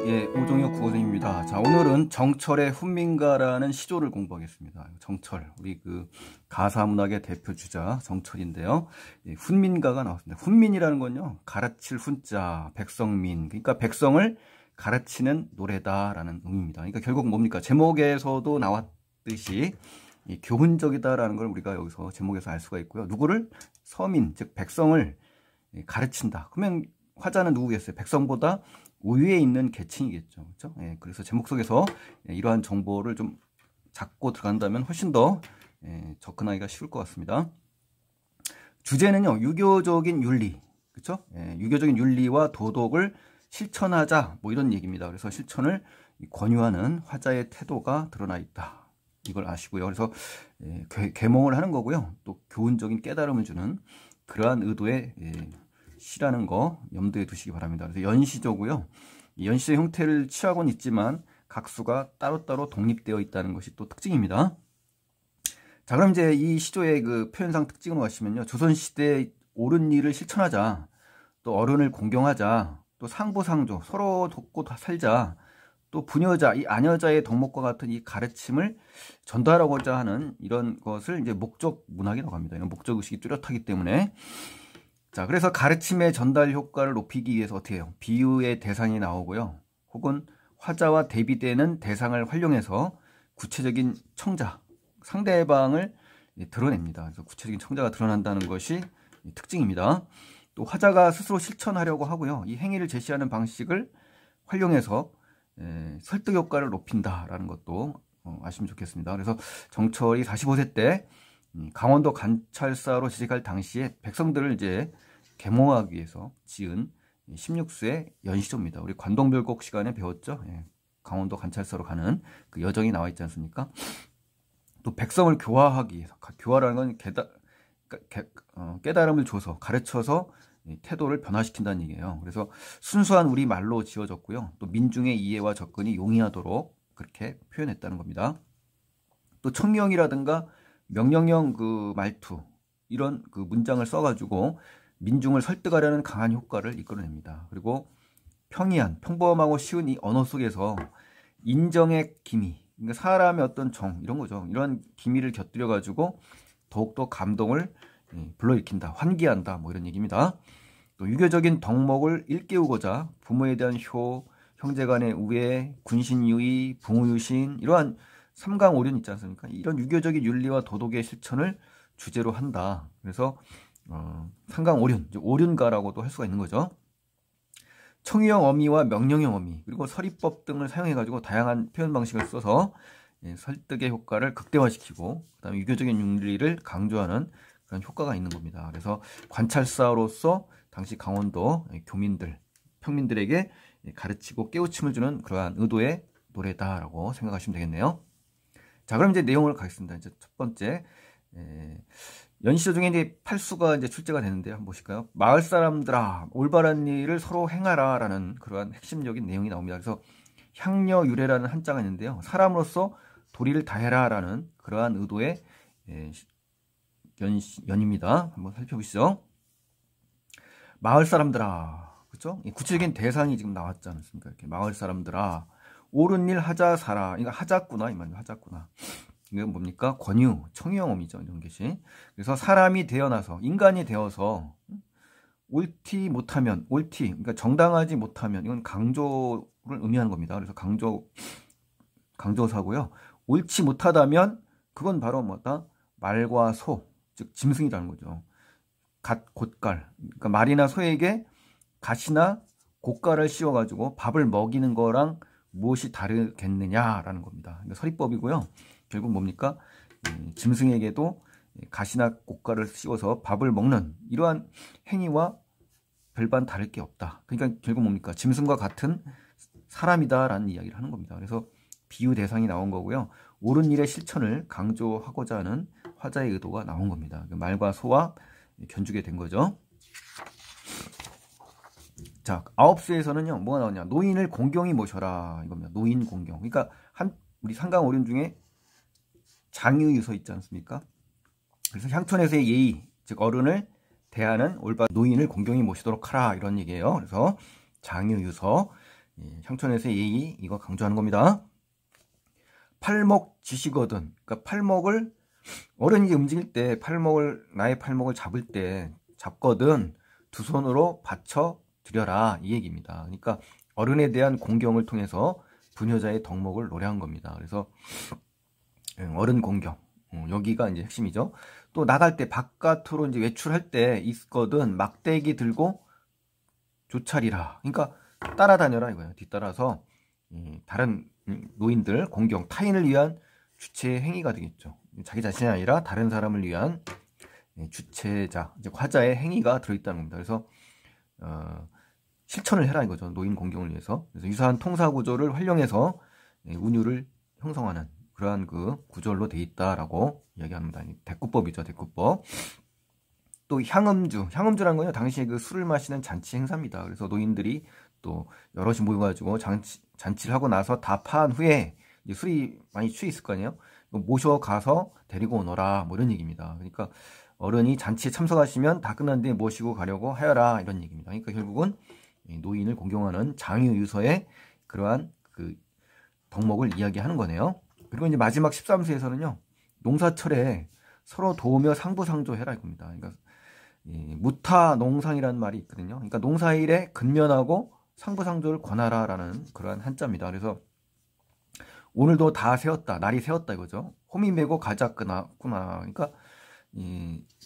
예, 오종혁 국어선생님입니다. 자, 오늘은 정철의 훈민가라는 시조를 공부하겠습니다. 정철, 우리 그 가사문학의 대표 주자 정철인데요. 예, 훈민가가 나왔습니다. 훈민이라는 건요, 가르칠 훈자, 백성민, 그러니까 백성을 가르치는 노래다라는 의미입니다. 그러니까 결국 뭡니까? 제목에서도 나왔듯이 교훈적이다라는 걸 우리가 여기서 제목에서 알 수가 있고요. 누구를? 서민, 즉 백성을 가르친다. 그러면 화자는 누구겠어요? 백성보다 우위에 있는 계층이겠죠. 그렇죠? 예, 그래서 제목 속에서 이러한 정보를 좀 잡고 들어간다면 훨씬 더 접근하기가 쉬울 것 같습니다. 주제는요, 유교적인 윤리. 그렇죠? 예, 유교적인 윤리와 도덕을 실천하자. 뭐 이런 얘기입니다. 그래서 실천을 권유하는 화자의 태도가 드러나 있다. 이걸 아시고요. 그래서 계몽을 하는 거고요. 또 교훈적인 깨달음을 주는 그러한 의도의 시라는 거 염두에 두시기 바랍니다. 그래서 연시조고요. 이 연시의 형태를 취하고는 있지만 각수가 따로따로 독립되어 있다는 것이 또 특징입니다. 자, 그럼 이제 이 시조의 그 표현상 특징으로 가시면요. 조선시대의 옳은 일을 실천하자, 또 어른을 공경하자, 또 상부상조, 서로 돕고 살자, 또 부녀자, 이 아녀자의 덕목과 같은 이 가르침을 전달하고자 하는 이런 것을 이제 목적 문학이라고 합니다. 이런 목적 의식이 뚜렷하기 때문에. 자, 그래서 가르침의 전달 효과를 높이기 위해서 어떻게 해요? 비유의 대상이 나오고요. 혹은 화자와 대비되는 대상을 활용해서 구체적인 청자, 상대방을 드러냅니다. 그래서 구체적인 청자가 드러난다는 것이 특징입니다. 또 화자가 스스로 실천하려고 하고요. 이 행위를 제시하는 방식을 활용해서 설득 효과를 높인다라는 것도 아시면 좋겠습니다. 그래서 정철이 45세 때 강원도 관찰사로 재직할 당시에 백성들을 이제 계몽하기 위해서 지은 16수의 연시조입니다. 우리 관동별곡 시간에 배웠죠. 강원도 관찰사로 가는 그 여정이 나와 있지 않습니까? 또 백성을 교화하기 위해서, 교화라는 건 깨달음을 줘서 가르쳐서 태도를 변화시킨다는 얘기예요. 그래서 순수한 우리 말로 지어졌고요. 또 민중의 이해와 접근이 용이하도록 그렇게 표현했다는 겁니다. 또 청명이라든가 명령형 그 말투, 이런 그 문장을 써가지고 민중을 설득하려는 강한 효과를 이끌어냅니다. 그리고 평이한, 평범하고 쉬운 이 언어 속에서 인정의 기미, 그러니까 사람의 어떤 정, 이런 거죠. 이런 기미를 곁들여가지고 더욱더 감동을 불러일으킨다, 환기한다, 뭐 이런 얘기입니다. 또 유교적인 덕목을 일깨우고자 부모에 대한 효, 형제간의 우애, 군신유의, 부모유신, 이러한 삼강오륜 있지 않습니까? 이런 유교적인 윤리와 도덕의 실천을 주제로 한다. 그래서 삼강오륜, 오륜가라고도 할 수가 있는 거죠. 청유형 어미와 명령형 어미, 그리고 서리법 등을 사용해가지고 다양한 표현 방식을 써서 설득의 효과를 극대화시키고, 그다음에 유교적인 윤리를 강조하는 그런 효과가 있는 겁니다. 그래서 관찰사로서 당시 강원도 교민들, 평민들에게 가르치고 깨우침을 주는 그러한 의도의 노래다라고 생각하시면 되겠네요. 자, 그럼 이제 내용을 가겠습니다. 이제 첫 번째, 연시조 중에 이제 8수가 이제 출제가 되는데요. 한번 보실까요? 마을 사람들아, 올바른 일을 서로 행하라 라는 그러한 핵심적인 내용이 나옵니다. 그래서 향려유래라는 한자가 있는데요. 사람으로서 도리를 다해라 라는 그러한 의도의 연입니다. 한번 살펴보시죠. 마을 사람들아, 그렇죠? 구체적인 대상이 지금 나왔지 않습니까? 이렇게 마을 사람들아, 옳은 일 하자 사라. 이거 하자꾸나 이 말입니다. 하자꾸나. 이건 뭡니까? 권유, 청유형어미죠. 이런 것이. 그래서 사람이 되어나서, 인간이 되어서 옳지 못하면, 그러니까 정당하지 못하면, 이건 강조를 의미하는 겁니다. 그래서 강조사고요. 옳지 못하다면 그건 바로 뭐다? 말과 소, 즉 짐승이라는 거죠. 갓, 곶갈. 그러니까 말이나 소에게 갓이나 곶갈을 씌워가지고 밥을 먹이는 거랑 무엇이 다르겠느냐라는 겁니다. 그러니까 서리법이고요. 결국 뭡니까? 짐승에게도 갓이나 곶갈을 씌워서 밥을 먹는 이러한 행위와 별반 다를 게 없다. 그러니까 결국 뭡니까? 짐승과 같은 사람이다라는 이야기를 하는 겁니다. 그래서 비유 대상이 나온 거고요. 옳은 일의 실천을 강조하고자 하는 화자의 의도가 나온 겁니다. 말과 소와 견주게 된 거죠. 자, 9수에서는요, 뭐가 나오냐? 노인을 공경히 모셔라. 이겁니다. 노인 공경. 그러니까, 우리 상강오륜 중에 장유유서 있지 않습니까? 그래서 향촌에서의 예의, 즉, 어른을 대하는 올바른 노인을 공경히 모시도록 하라. 이런 얘기예요. 그래서, 장유유서. 향촌에서의 예의 이거 강조하는 겁니다. 팔목지시거든. 그러니까 팔목을 어른이 움직일 때 나의 팔목을 잡을 때 잡거든 두 손으로 받쳐 드려라 이 얘기입니다. 그러니까 어른에 대한 공경을 통해서 부녀자의 덕목을 노래한 겁니다. 그래서 어른 공경 여기가 이제 핵심이죠. 또 나갈 때 바깥으로 이제 외출할 때 있거든 막대기 들고 조차리라. 그러니까 따라다녀라 이거예요. 뒤따라서 다른 노인들 공경 타인을 위한 주체의 행위가 되겠죠. 자기 자신이 아니라 다른 사람을 위한 주체자, 이제 화자의 행위가 들어있다는 겁니다. 그래서 실천을 해라 이거죠. 노인 공경을 위해서. 그래서 유사한 통사 구조를 활용해서 운율을 형성하는 그러한 그 구절로 돼 있다라고 이야기합니다. 대꾸법이죠, 대꾸법. 또 향음주라는 건요, 당시에 그 술을 마시는 잔치 행사입니다. 그래서 노인들이 또 여럿이 모여가지고 잔치를 하고 나서 다 파한 후에 이제 술이 많이 취해 있을 거 아니에요. 모셔가서 데리고 오너라 뭐 이런 얘기입니다. 그러니까 어른이 잔치에 참석하시면 다 끝난 뒤에 모시고 가려고 하여라 이런 얘기입니다. 그러니까 결국은 노인을 공경하는 장유유서의 그러한 그 덕목을 이야기하는 거네요. 그리고 이제 마지막 13수에서는요, 농사철에 서로 도우며 상부상조해라 이겁니다. 그러니까 무타농상이라는 말이 있거든요. 그러니까 농사일에 근면하고 상부상조를 권하라라는 그러한 한자입니다. 그래서 오늘도 다 세웠다, 날이 세웠다 이거죠. 호미 메고 가자꾸나. 그러니까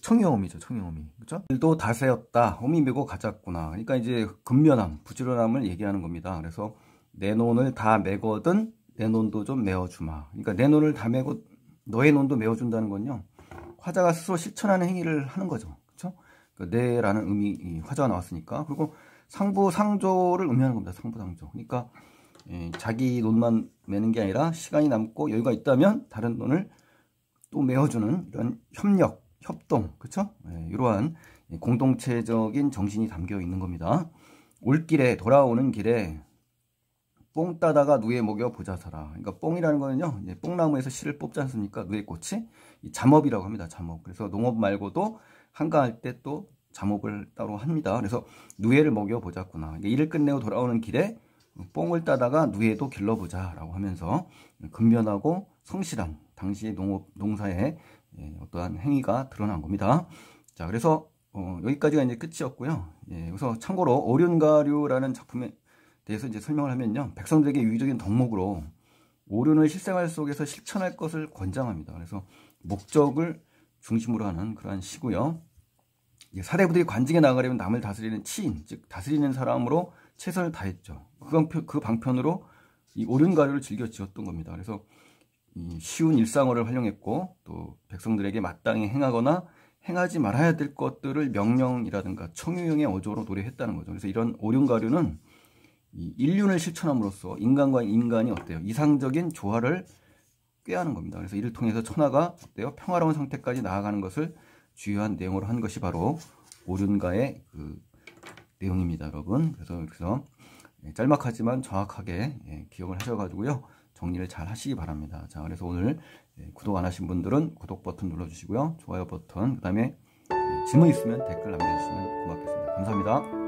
청유호미죠, 청유호미. 그렇죠? 오늘도 다 세웠다, 호미 메고 가자꾸나. 그러니까 이제 근면함, 부지런함을 얘기하는 겁니다. 그래서 내 논을 다 메거든 내 논도 좀 메어주마. 그러니까 내 논을 다 메고 너의 논도 메어준다는 건요, 화자가 스스로 실천하는 행위를 하는 거죠. 그렇죠? 그러니까 내라는 의미, 화자가 나왔으니까. 그리고 상부상조를 의미하는 겁니다. 상부상조. 그러니까 자기 논만 메는 게 아니라 시간이 남고 여유가 있다면 다른 논을 또 메어주는 이런 협력, 협동, 그렇죠? 이러한 공동체적인 정신이 담겨 있는 겁니다. 올길에, 돌아오는 길에 뽕 따다가 누에 먹여 보자서라. 그러니까 뽕이라는 거는요, 뽕나무에서 씨를 뽑지 않습니까? 누에 꽃이 잠업이라고 합니다. 잠업. 그래서 농업 말고도 한가할 때 또 잠업을 따로 합니다. 그래서 누에를 먹여 보자꾸나. 일을 끝내고 돌아오는 길에 뽕을 따다가 누에도 길러보자 라고 하면서 근면하고 성실한 당시 농사의 어떠한 행위가 드러난 겁니다. 자, 그래서 여기까지가 이제 끝이었고요. 그래서 참고로 오륜가류라는 작품에 대해서 이제 설명을 하면요, 백성들에게 유의적인 덕목으로 오륜을 실생활 속에서 실천할 것을 권장합니다. 그래서 목적을 중심으로 하는 그러한 시고요. 사대부들이 관직에 나가려면 남을 다스리는 치인, 즉 다스리는 사람으로 최선을 다했죠. 그 방편으로 이 오륜가류를 즐겨 지었던 겁니다. 그래서 쉬운 일상어를 활용했고, 또 백성들에게 마땅히 행하거나 행하지 말아야 될 것들을 명령이라든가 청유형의 어조로 노래했다는 거죠. 그래서 이런 오륜가류는 이 인륜을 실천함으로써 인간과 인간이 어때요? 이상적인 조화를 꾀하는 겁니다. 그래서 이를 통해서 천하가 어때요? 평화로운 상태까지 나아가는 것을 주요한 내용으로 한 것이 바로 오륜가의 그 내용입니다, 여러분. 그래서 짤막하지만 정확하게 기억을 하셔가지고요, 정리를 잘 하시기 바랍니다. 자, 그래서 오늘 구독 안 하신 분들은 구독 버튼 눌러주시고요, 좋아요 버튼, 그 다음에 질문 있으면 댓글 남겨주시면 고맙겠습니다. 감사합니다.